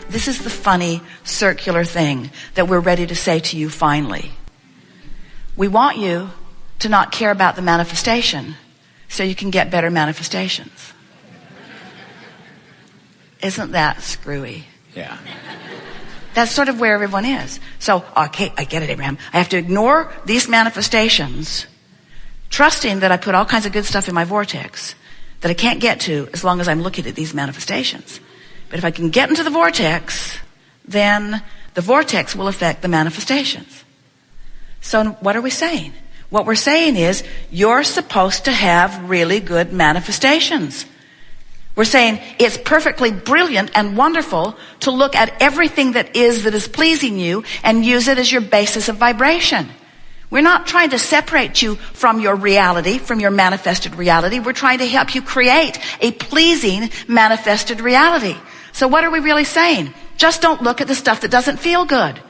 this is the funny circular thing that we're ready to say to you finally. We want you to not care about the manifestation so you can get better manifestations. Isn't that screwy? Yeah. That's sort of where everyone is. So, okay, I get it, Abraham. I have to ignore these manifestations, trusting that I put all kinds of good stuff in my vortex that I can't get to as long as I'm looking at these manifestations. But if I can get into the vortex, then the vortex will affect the manifestations. So what are we saying? What we're saying is, you're supposed to have really good manifestations. We're saying it's perfectly brilliant and wonderful to look at everything that is pleasing you and use it as your basis of vibration. We're not trying to separate you from your reality, from your manifested reality. We're trying to help you create a pleasing manifested reality. So what are we really saying? Just don't look at the stuff that doesn't feel good.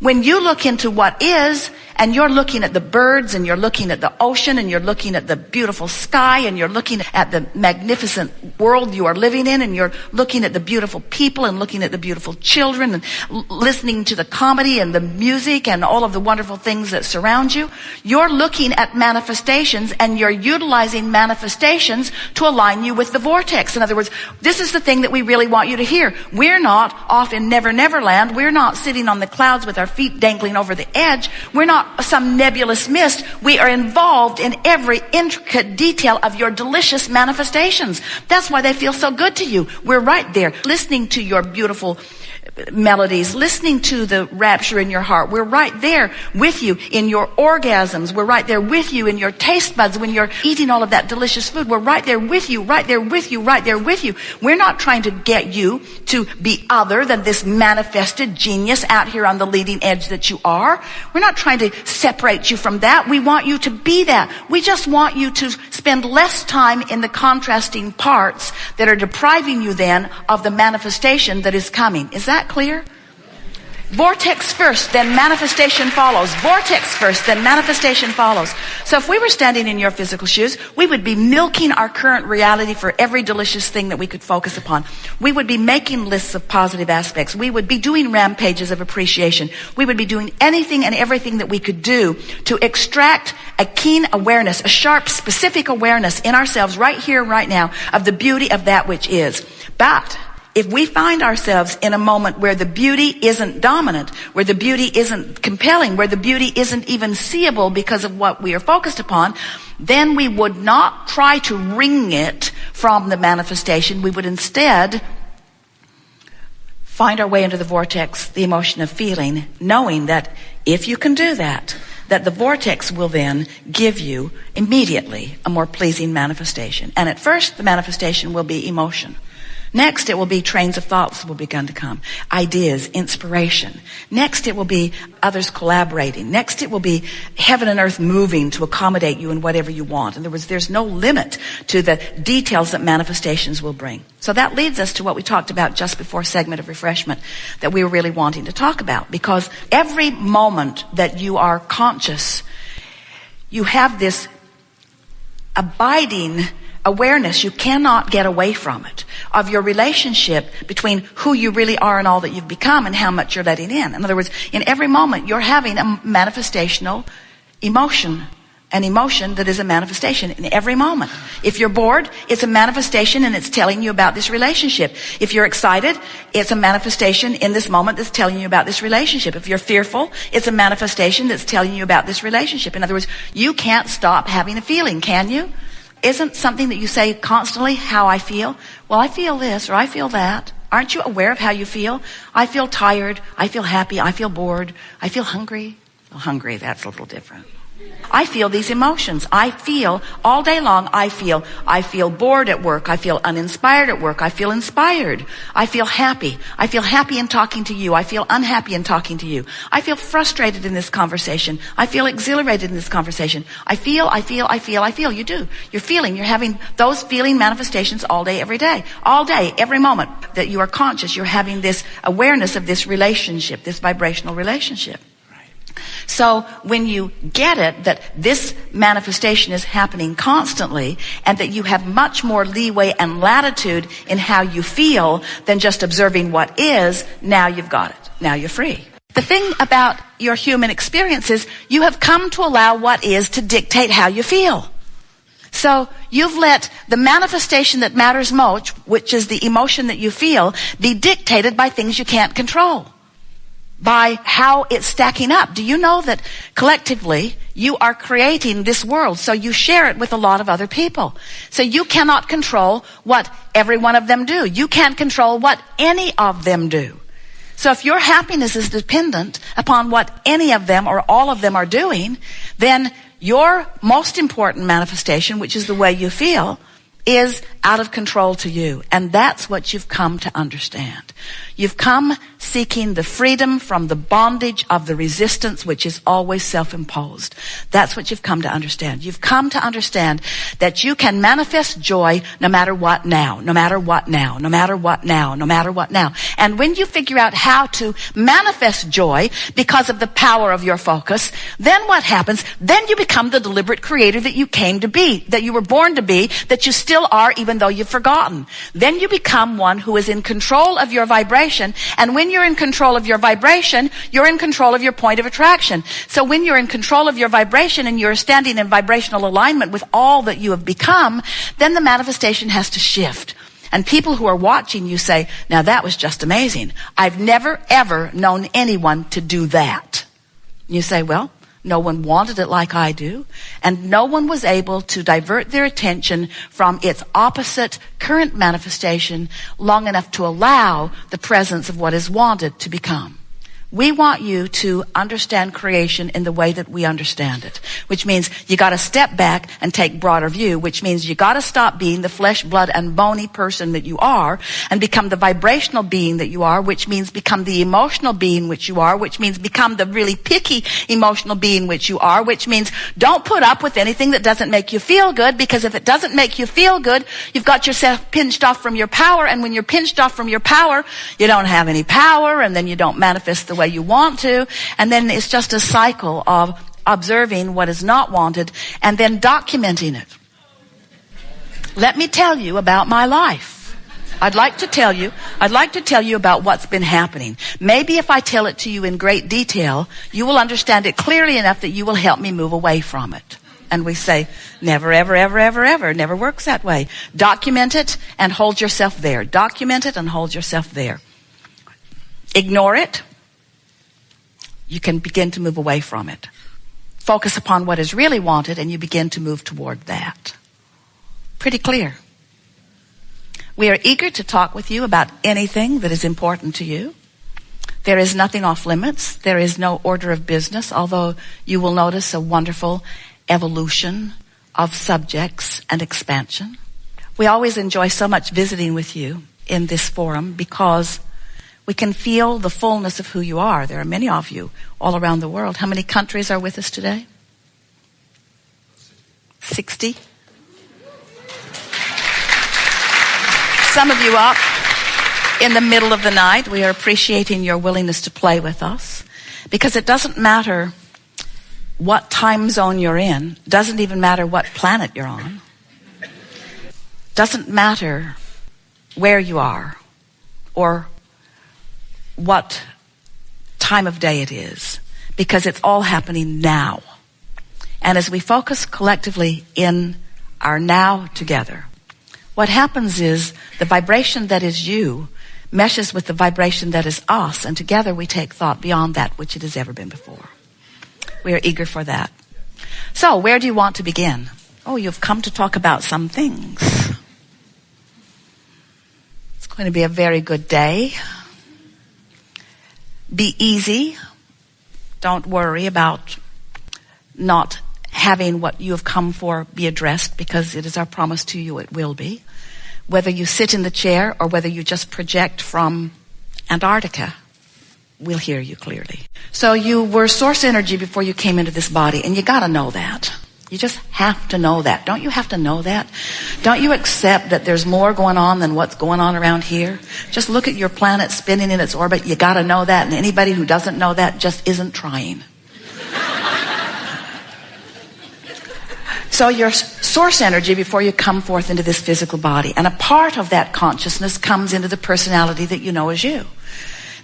When you look into what is, and you're looking at the birds, and you're looking at the ocean, and you're looking at the beautiful sky, and you're looking at the magnificent world you are living in, and you're looking at the beautiful people, and looking at the beautiful children, and listening to the comedy and the music and all of the wonderful things that surround you, you're looking at manifestations, and you're utilizing manifestations to align you with the vortex. In other words, this is the thing that we really want you to hear. We're not off in Never Never Land. We're not sitting on the clouds with our feet dangling over the edge. We're not some nebulous mist. We are involved in every intricate detail of your delicious manifestations. That's why they feel so good to you. We're right there, listening to your beautiful melodies, listening to the rapture in your heart. We're right there with you in your orgasms. We're right there with you in your taste buds when you're eating all of that delicious food. We're right there with you, right there with you, right there with you. We're not trying to get you to be other than this manifested genius out here on the leading edge that you are. We're not trying to separate you from that. We want you to be that. We just want you to spend less time in the contrasting parts that are depriving you then of the manifestation that is coming. Is that clear? Vortex first, then manifestation follows. Vortex first, then manifestation follows. So if we were standing in your physical shoes, we would be milking our current reality for every delicious thing that we could focus upon. We would be making lists of positive aspects. We would be doing rampages of appreciation. We would be doing anything and everything that we could do to extract a keen awareness, a sharp, specific awareness in ourselves right here, right now, of the beauty of that which is. But if we find ourselves in a moment where the beauty isn't dominant, where the beauty isn't compelling, where the beauty isn't even seeable because of what we are focused upon, then we would not try to wring it from the manifestation. We would instead find our way into the vortex, the emotion of feeling, knowing that if you can do that, that the vortex will then give you immediately a more pleasing manifestation. And at first, the manifestation will be emotion. Next, it will be trains of thoughts will begin to come. Ideas, inspiration. Next, it will be others collaborating. Next, it will be heaven and earth moving to accommodate you in whatever you want. In other words, there's no limit to the details that manifestations will bring. So that leads us to what we talked about just before segment of refreshment that we were really wanting to talk about. Because every moment that you are conscious, you have this abiding awareness, you cannot get away from it, of your relationship between who you really are and all that you've become and how much you're letting in. In other words, in every moment you're having a manifestational emotion, an emotion that is a manifestation in every moment. If you're bored, it's a manifestation and it's telling you about this relationship. If you're excited, it's a manifestation in this moment that's telling you about this relationship. If you're fearful, it's a manifestation that's telling you about this relationship. In other words, you can't stop having a feeling, can you? Isn't something that you say constantly how I feel? Well, I feel this or I feel that. Aren't you aware of how you feel? I feel tired. I feel happy. I feel bored. I feel hungry. Well, hungry, that's a little different. I feel these emotions. I feel all day long. I feel bored at work. I feel uninspired at work. I feel inspired. I feel happy. I feel happy in talking to you. I feel unhappy in talking to you. I feel frustrated in this conversation. I feel exhilarated in this conversation. I feel. You do. You're feeling. You're having those feeling manifestations all day, every day. All day, every moment that you are conscious, you're having this awareness of this relationship, this vibrational relationship. So when you get it that this manifestation is happening constantly and that you have much more leeway and latitude in how you feel than just observing what is, now you've got it. Now you're free. The thing about your human experience is you have come to allow what is to dictate how you feel. So you've let the manifestation that matters most, which is the emotion that you feel, be dictated by things you can't control, by how it's stacking up. Do you know that collectively you are creating this world, so you share it with a lot of other people. So you cannot control what every one of them do. You can't control what any of them do. So if your happiness is dependent upon what any of them or all of them are doing, then your most important manifestation, which is the way you feel, is out of control to you. And that's what you've come to understand. You've come seeking the freedom from the bondage of the resistance, which is always self-imposed. That's what you've come to understand. You've come to understand that you can manifest joy no matter what now, no matter what now, no matter what now, no matter what now. And when you figure out how to manifest joy because of the power of your focus, then what happens? Then you become the deliberate creator that you came to be, that you were born to be, that you still are even though you've forgotten. Then you become one who is in control of your vibration. And when you're in control of your vibration, you're in control of your point of attraction. So when you're in control of your vibration and you're standing in vibrational alignment with all that you have become, then the manifestation has to shift. And people who are watching you say, now that was just amazing. I've never ever known anyone to do that. You say, well, no one wanted it like I do, and no one was able to divert their attention from its opposite current manifestation long enough to allow the presence of what is wanted to become. We want you to understand creation in the way that we understand it, which means you got to step back and take broader view, which means you got to stop being the flesh, blood, and bony person that you are and become the vibrational being that you are, which means become the emotional being which you are, which means become the really picky emotional being which you are, which means don't put up with anything that doesn't make you feel good, because if it doesn't make you feel good, you've got yourself pinched off from your power, and when you're pinched off from your power, you don't have any power, and then you don't manifest the way you want to, and then it's just a cycle of observing what is not wanted and then documenting it. Let me tell you about my life. I'd like to tell you about what's been happening. Maybe if I tell it to you in great detail, you will understand it clearly enough that you will help me move away from it. And we say, never, ever, ever, ever, ever. Never works that way. Document it and hold yourself there. Document it and hold yourself there. Ignore it. You can begin to move away from it. Focus upon what is really wanted, and you begin to move toward that. Pretty clear. We are eager to talk with you about anything that is important to you. There is nothing off limits. There is no order of business, although you will notice a wonderful evolution of subjects and expansion. We always enjoy so much visiting with you in this forum because we can feel the fullness of who you are. There are many of you all around the world. How many countries are with us today? 60? Some of you up in the middle of the night. We are appreciating your willingness to play with us, because it doesn't matter what time zone you're in. It doesn't even matter what planet you're on. It doesn't matter where you are or what time of day it is, because it's all happening now. And as we focus collectively in our now together, what happens is the vibration that is you meshes with the vibration that is us, and together we take thought beyond that which it has ever been before. We are eager for that. So, where do you want to begin? Oh, you've come to talk about some things. It's going to be a very good day. Be easy. Don't worry about not having what you have come for be addressed, because it is our promise to you it will be. Whether you sit in the chair or whether you just project from Antarctica, we'll hear you clearly. So you were source energy before you came into this body, and you got to know that. You just have to know that. Don't you have to know that? Don't you accept that there's more going on than what's going on around here? Just look at your planet spinning in its orbit. You got to know that. And anybody who doesn't know that just isn't trying. So your source energy before you come forth into this physical body. And a part of that consciousness comes into the personality that you know as you.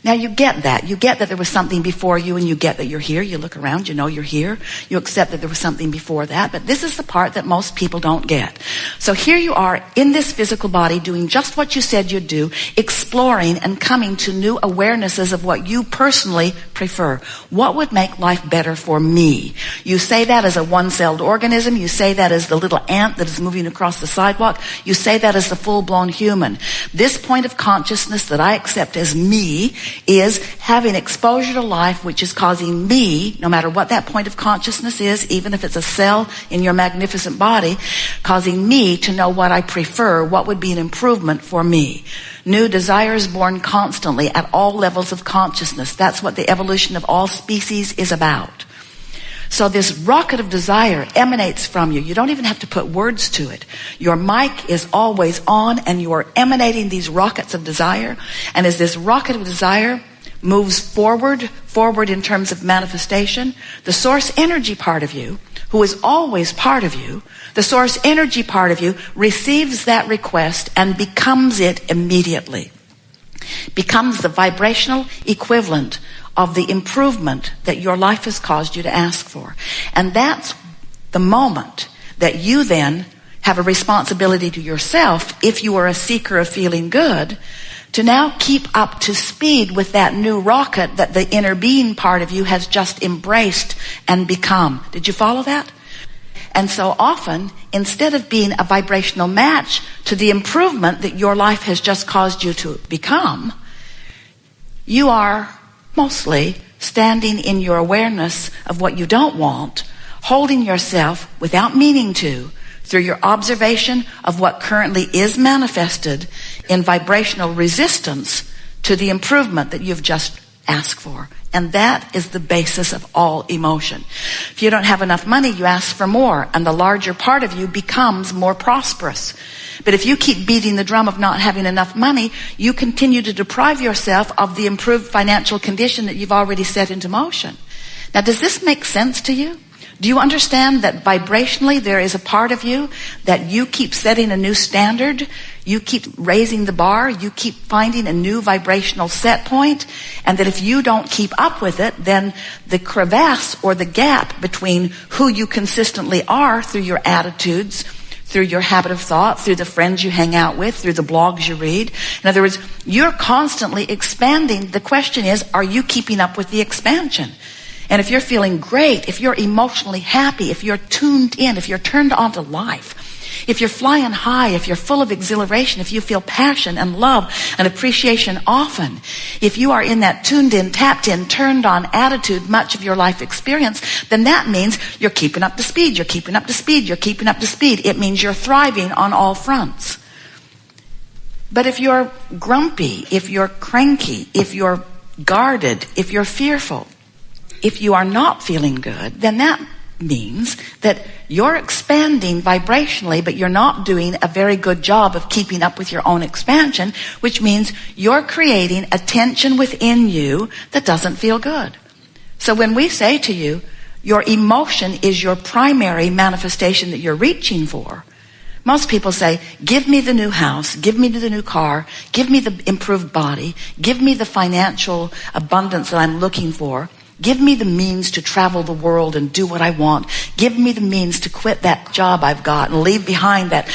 Now you get that. You get that there was something before you, and you get that you're here. You look around, you know you're here. You accept that there was something before that. But this is the part that most people don't get. So here you are in this physical body doing just what you said you'd do, exploring and coming to new awarenesses of what you personally prefer. What would make life better for me? You say that as a one-celled organism. You say that as the little ant that is moving across the sidewalk. You say that as the full-blown human. This point of consciousness that I accept as me is having exposure to life, which is causing me, no matter what that point of consciousness is, even if it's a cell in your magnificent body, causing me to know what I prefer, what would be an improvement for me. New desires born constantly at all levels of consciousness. That's what the evolution of all species is about. So this rocket of desire emanates from you. You don't even have to put words to it. Your mic is always on, and you are emanating these rockets of desire. And as this rocket of desire moves forward in terms of manifestation, the source energy part of you, who is always part of you, the source energy part of you receives that request and becomes it immediately. Becomes the vibrational equivalent of the improvement that your life has caused you to ask for. And that's the moment that you then have a responsibility to yourself, if you are a seeker of feeling good, to now keep up to speed with that new rocket that the inner being part of you has just embraced and become. Did you follow that? And so often, instead of being a vibrational match to the improvement that your life has just caused you to become, you are mostly standing in your awareness of what you don't want, holding yourself without meaning to, through your observation of what currently is manifested in vibrational resistance to the improvement that you've just asked for. And that is the basis of all emotion. If you don't have enough money, you ask for more, and the larger part of you becomes more prosperous. But if you keep beating the drum of not having enough money, you continue to deprive yourself of the improved financial condition that you've already set into motion. Now, does this make sense to you? Do you understand that vibrationally there is a part of you that you keep setting a new standard? You keep raising the bar. You keep finding a new vibrational set point. And that if you don't keep up with it, then the crevasse or the gap between who you consistently are through your attitudes, through your habit of thought, through the friends you hang out with, through the blogs you read. In other words, you're constantly expanding. The question is, are you keeping up with the expansion? And if you're feeling great, if you're emotionally happy, if you're tuned in, if you're turned on to life, if you're flying high, if you're full of exhilaration, if you feel passion and love and appreciation often, if you are in that tuned in, tapped in, turned on attitude much of your life experience, then that means you're keeping up to speed, you're keeping up to speed, you're keeping up to speed. It means you're thriving on all fronts. But if you're grumpy, if you're cranky, if you're guarded, if you're fearful, if you are not feeling good, then that means that you're expanding vibrationally, but you're not doing a very good job of keeping up with your own expansion, which means you're creating a tension within you that doesn't feel good. So when we say to you, your emotion is your primary manifestation that you're reaching for, most people say, give me the new house, give me the new car, give me the improved body, give me the financial abundance that I'm looking for. Give me the means to travel the world and do what I want. Give me the means to quit that job I've got and leave behind that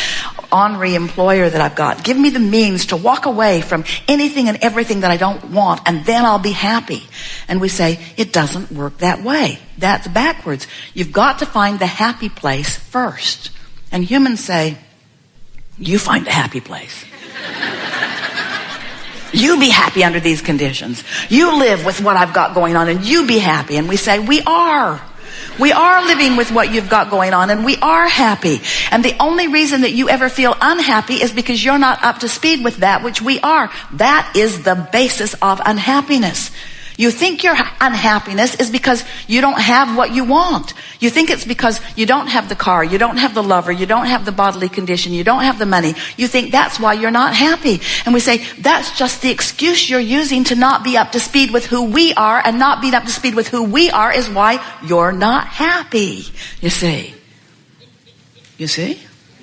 ornery employer that I've got. Give me the means to walk away from anything and everything that I don't want, and then I'll be happy. And we say, it doesn't work that way. That's backwards. You've got to find the happy place first. And humans say, you find the happy place. You be happy under these conditions. You live with what I've got going on, and you be happy. And we say, we are. We are living with what you've got going on, and we are happy. And the only reason that you ever feel unhappy is because you're not up to speed with that which we are. That is the basis of unhappiness. You think your unhappiness is because you don't have what you want. You think it's because you don't have the car, you don't have the lover, you don't have the bodily condition, you don't have the money. You think that's why you're not happy. And we say, that's just the excuse you're using to not be up to speed with who we are, and not being up to speed with who we are is why you're not happy, you see. You see?